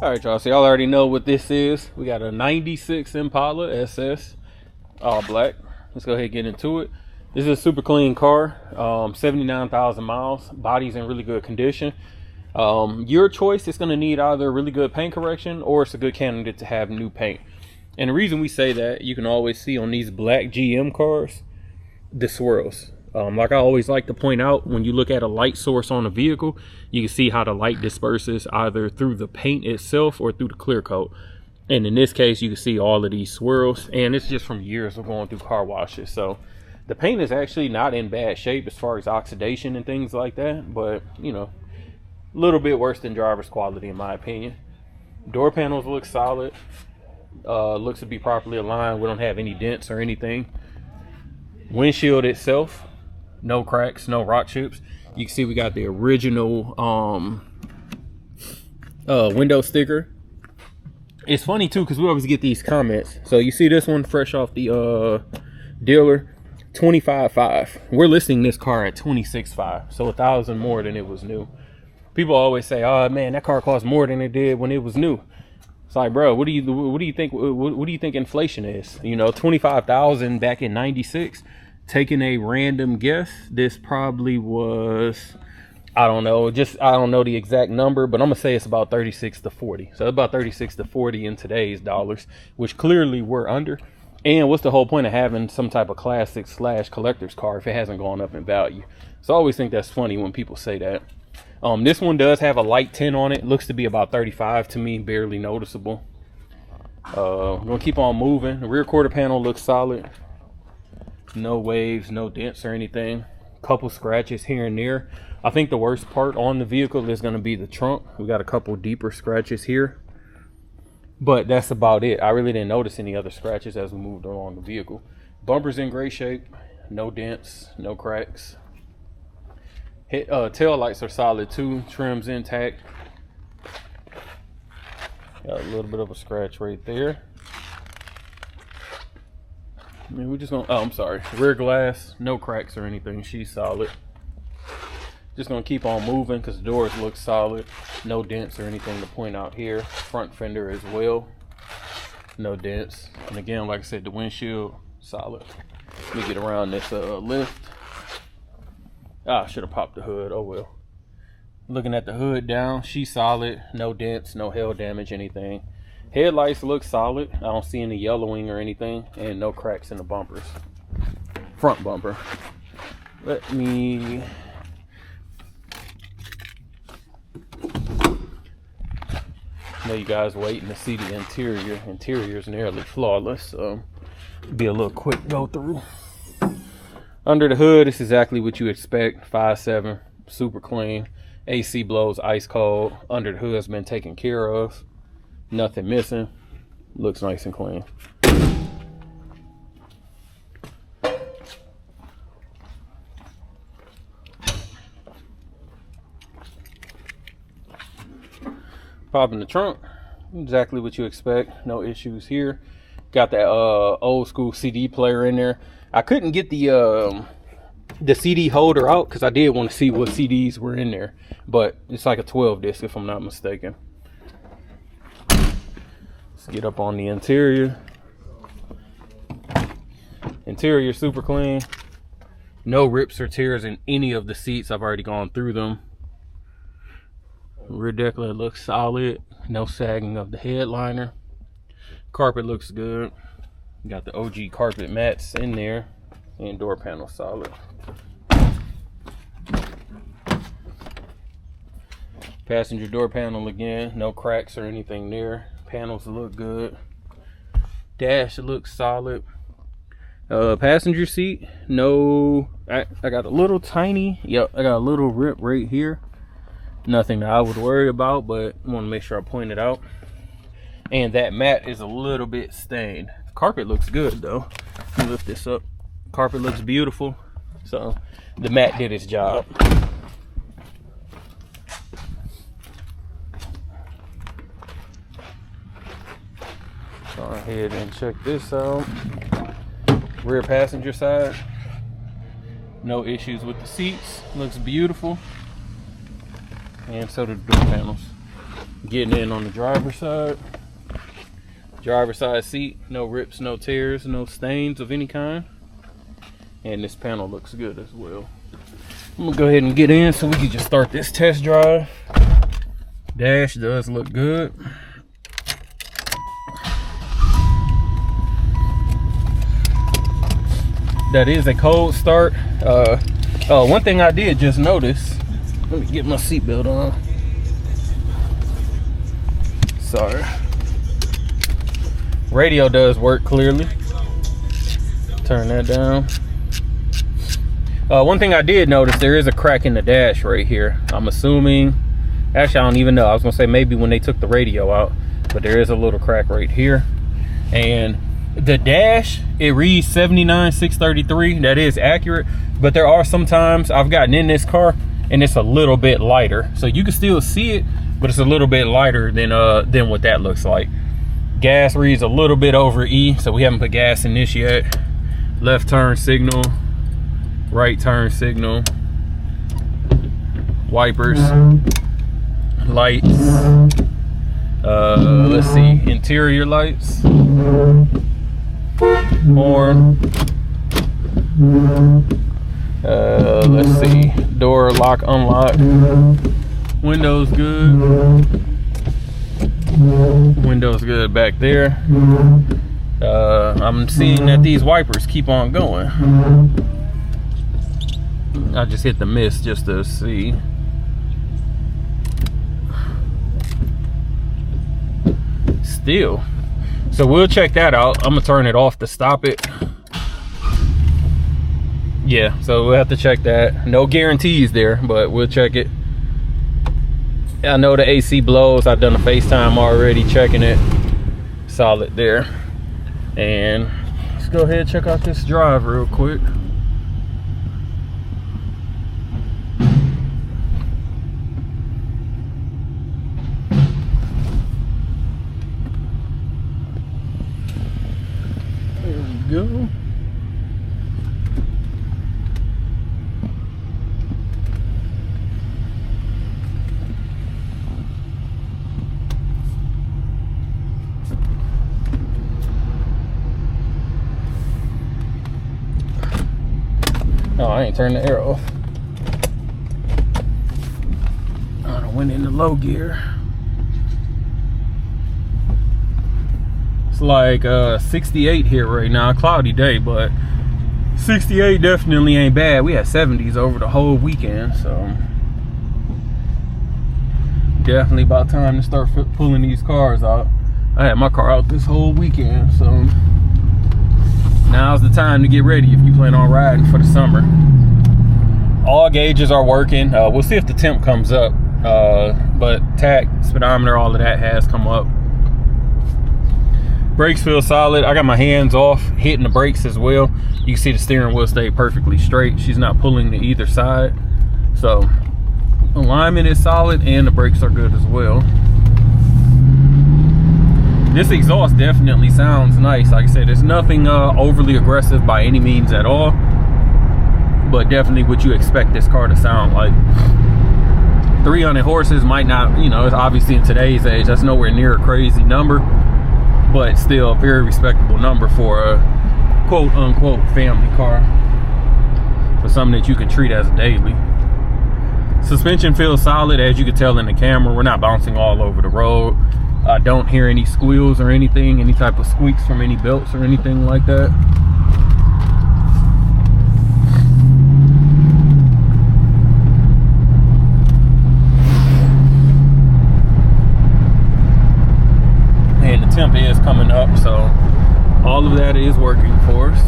All right, y'all. So y'all already know what this is. We got a 96 Impala SS, all black. Let's go ahead and get into it. This is a super clean car, 79,000 miles. Body's in really good condition. Your choice is going to need either really good paint correction or it's a good candidate to have new paint. And the reason we say that, you can always see on these black GM cars, the swirls. Like I always like to point out, when you look at a light source on a vehicle, you can see how the light disperses either through the paint itself or through the clear coat. And in this case, you can see all of these swirls, and it's just from years of going through car washes. So the paint is actually not in bad shape as far as oxidation and things like that, but you know, a little bit worse than driver's quality in my opinion. Door panels look solid, looks to be properly aligned. We don't have any dents or anything. Windshield itself, no cracks, no rock chips. You can see we got the original window sticker. It's funny too, because we always get these comments. So you see this one fresh off the dealer, 25.5. We're listing this car at 26.5, so $1,000 more than it was new. People always say, "Oh man, that car cost more than it did when it was new." It's like, bro, what do you think? What do you think inflation is? You know, 25,000 back in '96. Taking a random guess, this probably was, I don't know the exact number, but I'm gonna say it's about 36 to 40. So about 36 to 40 in today's dollars, which clearly we're under. And what's the whole point of having some type of classic / collector's car if it hasn't gone up in value? So I always think that's funny when people say that. This one does have a light tint on it. Looks to be about 35 to me, barely noticeable. I'm gonna keep on moving. The rear quarter panel looks solid. No waves, no dents or anything. Couple scratches here and there. I think the worst part on the vehicle is going to be the trunk. We got a couple deeper scratches here, but that's about it. I really didn't notice any other scratches as we moved along the vehicle. Bumper's in great shape, no dents, no cracks. Tail lights are solid too. Trim's intact. Got a little bit of a scratch right there. I mean, we're just gonna, oh, I'm sorry. Rear glass, no cracks or anything. She's solid. Just gonna keep on moving because the doors look solid. No dents or anything to point out here. Front fender as well. No dents. And again, like I said, the windshield, solid. Let me get around this lift. I should have popped the hood. Oh well. Looking at the hood down, she's solid. No dents, no hail damage, anything. Headlights look solid. I don't see any yellowing or anything, and no cracks in the bumpers. Front bumper. Let me... I know you guys waiting to see the interior. Interior's nearly flawless, so be a little quick go through. Under the hood, it's exactly what you expect. 5.7, super clean. AC blows ice cold. Under the hood has been taken care of. Nothing missing. Looks nice and clean. Pop in the trunk. Exactly what you expect. No issues here. Got that old school CD player in there. I couldn't get the CD holder out because I did want to see what CDs were in there. But it's like a 12 disc if I'm not mistaken. Let's get up on the interior. Interior super clean. No rips or tears in any of the seats. I've already gone through them. Rear decklet looks solid. No sagging of the headliner. Carpet looks good. Got the OG carpet mats in there. And door panel solid. Passenger door panel again. No cracks or anything there. Panels look good. Dash looks solid. Passenger seat, no, I got a little tiny, I got a little rip right here. Nothing that I would worry about, but I want to make sure I point it out. And that mat is a little bit stained. The carpet looks good though. Let me lift this up. Carpet looks beautiful. So the mat did its job. Go ahead and check this out. Rear passenger side. No issues with the seats. Looks beautiful. And so do the door panels. Getting in on the driver's side. Driver's side seat, no rips, no tears, no stains of any kind. And this panel looks good as well. I'm gonna go ahead and get in so we can just start this test drive. Dash does look good. That is a cold start. One thing I did just notice, let me get my seatbelt on. Sorry. Radio does work clearly. Turn that down. One thing I did notice, there is a crack in the dash right here. I'm assuming, actually I don't even know. I was gonna say maybe when they took the radio out, but there is a little crack right here. And the dash, it reads 79,633. That is accurate, but there are some times I've gotten in this car and it's a little bit lighter. So you can still see it, but it's a little bit lighter than what that looks like. Gas reads a little bit over E, so we haven't put gas in this yet. Left turn signal, right turn signal, wipers, lights, let's see, interior lights, horn, let's see, door lock, unlock, windows good, windows good back there. I'm seeing that these wipers keep on going. I just hit the mist just to see. Still. So we'll check that out. I'm gonna turn it off to stop it. Yeah, so we'll have to check that. No guarantees there, but we'll check it. I know the AC blows. I've done a FaceTime already checking it. Solid there. And let's go ahead and check out this drive real quick. There we go. Oh, I ain't turned the air off. I done went into low gear. It's like 68 here right now. Cloudy day, but 68 definitely ain't bad. We had 70s over the whole weekend, so definitely about time to start pulling these cars out. I had my car out this whole weekend, so now's the time to get ready if you plan on riding for the summer. All gauges are working. We'll see if the temp comes up, but tach, speedometer, all of that has come up. Brakes feel solid. I got my hands off hitting the brakes as well. You can see the steering wheel stayed perfectly straight. She's not pulling to either side, so alignment is solid and the brakes are good as well. This exhaust definitely sounds nice. Like I said, it's nothing overly aggressive by any means at all, but definitely what you expect this car to sound like. 300 horses might not, you know, it's obviously in today's age, that's nowhere near a crazy number, but still a very respectable number for a quote unquote family car, for something that you can treat as a daily. Suspension feels solid, as you can tell in the camera. We're not bouncing all over the road. I don't hear any squeals or anything, any type of squeaks from any belts or anything like that. And the temp is coming up, so all of that is working for us.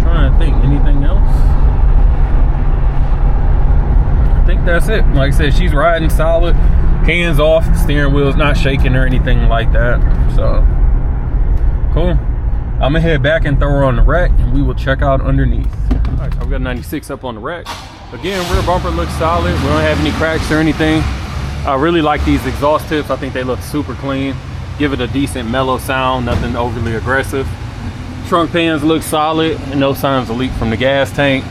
Trying to think, anything else? I think that's it. Like I said, she's riding solid, hands off, the steering wheel's not shaking or anything like that, so cool. I'm gonna head back and throw her on the rack and we will check out underneath. All right, so we got 96 up on the rack. Again, rear bumper looks solid. We don't have any cracks or anything. I really like these exhaust tips. I think they look super clean, give it a decent mellow sound, nothing overly aggressive. Trunk pans look solid and no signs of leak from the gas tank,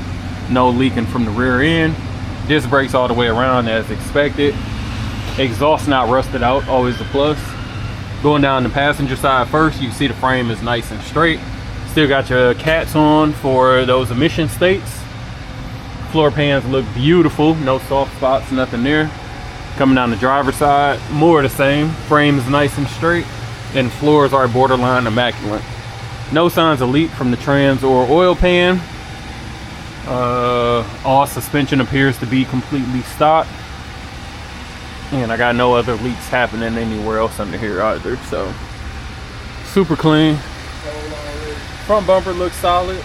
no leaking from the rear end. Disc brakes all the way around as expected. Exhaust not rusted out, always a plus. Going down the passenger side first, you can see the frame is nice and straight. Still got your cats on for those emission states. Floor pans look beautiful, no soft spots, nothing there. Coming down the driver's side, more of the same. Frame is nice and straight, and floors are borderline immaculate. No signs of leak from the trans or oil pan. All suspension appears to be completely stock, and I got no other leaks happening anywhere else under here either. So super clean. Front bumper looks solid.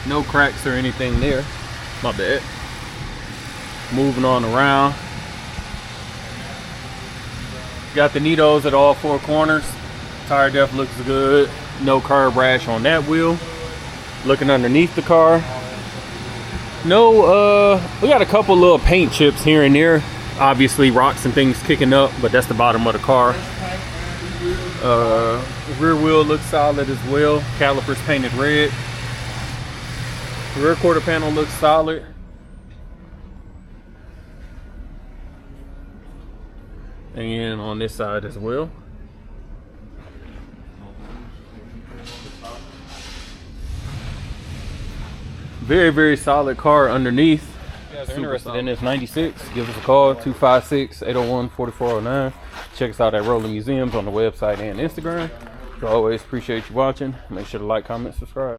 No cracks or anything there. My bad. Moving on around. Got the Nitos at all four corners. Tire depth looks good. No curb rash on that wheel. Looking underneath the car. No, we got a couple little paint chips here and there. Obviously rocks and things kicking up, but that's the bottom of the car. Rear wheel looks solid as well. Calipers painted red. Rear quarter panel looks solid. And on this side as well. Very, very solid car underneath. If you guys are interested in this 96, give us a call, 256-801-4409. Check us out at Rolling Museums on the website and Instagram. As always, appreciate you watching. Make sure to like, comment, subscribe.